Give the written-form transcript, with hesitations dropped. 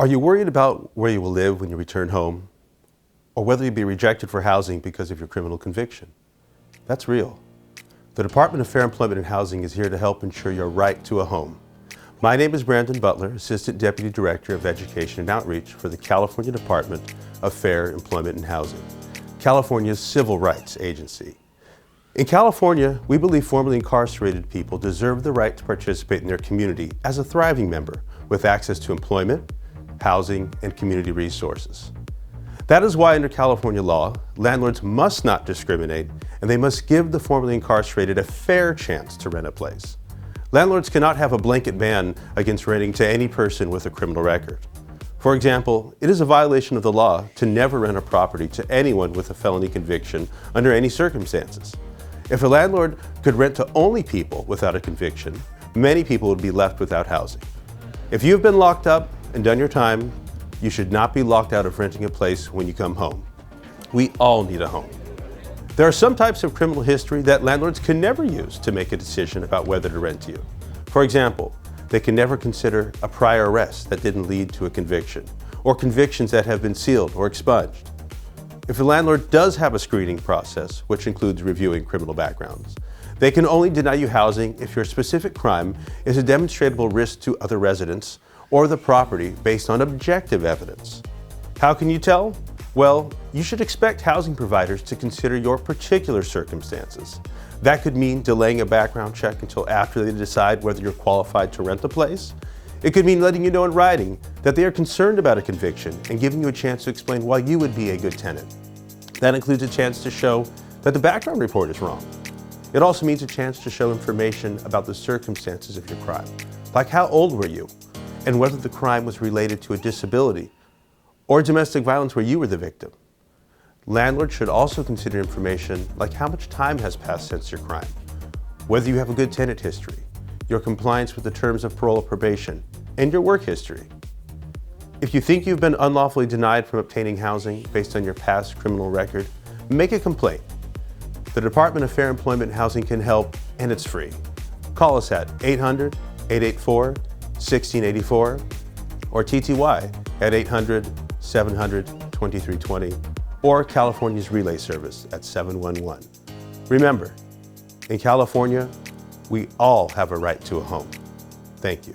Are you worried about where you will live when you return home? Or whether you'll be rejected for housing because of your criminal conviction? That's real. The Department of Fair Employment and Housing is here to help ensure your right to a home. My name is Brandon Butler, Assistant Deputy Director of Education and Outreach for the California Department of Fair Employment and Housing, California's civil rights agency. In California, we believe formerly incarcerated people deserve the right to participate in their community as a thriving member with access to employment, housing, and community resources. That is why under California law, landlords must not discriminate and they must give the formerly incarcerated a fair chance to rent a place. Landlords cannot have a blanket ban against renting to any person with a criminal record. For example, it is a violation of the law to never rent a property to anyone with a felony conviction under any circumstances. If a landlord could rent to only people without a conviction, many people would be left without housing. If you have been locked up and done your time, you should not be locked out of renting a place when you come home. We all need a home. There are some types of criminal history that landlords can never use to make a decision about whether to rent to you. For example, they can never consider a prior arrest that didn't lead to a conviction, or convictions that have been sealed or expunged. If a landlord does have a screening process, which includes reviewing criminal backgrounds, they can only deny you housing if your specific crime is a demonstrable risk to other residents or the property based on objective evidence. How can you tell? Well, you should expect housing providers to consider your particular circumstances. That could mean delaying a background check until after they decide whether you're qualified to rent the place. It could mean letting you know in writing that they are concerned about a conviction and giving you a chance to explain why you would be a good tenant. That includes a chance to show that the background report is wrong. It also means a chance to show information about the circumstances of your crime, like how old were you, and whether the crime was related to a disability or domestic violence where you were the victim. Landlords should also consider information like how much time has passed since your crime, whether you have a good tenant history, your compliance with the terms of parole or probation, and your work history. If you think you've been unlawfully denied from obtaining housing based on your past criminal record, make a complaint. The Department of Fair Employment and Housing can help, and it's free. Call us at 800-884-1684 or TTY at 800-700-2320 or California's Relay Service at 711. Remember, in California, we all have a right to a home. Thank you.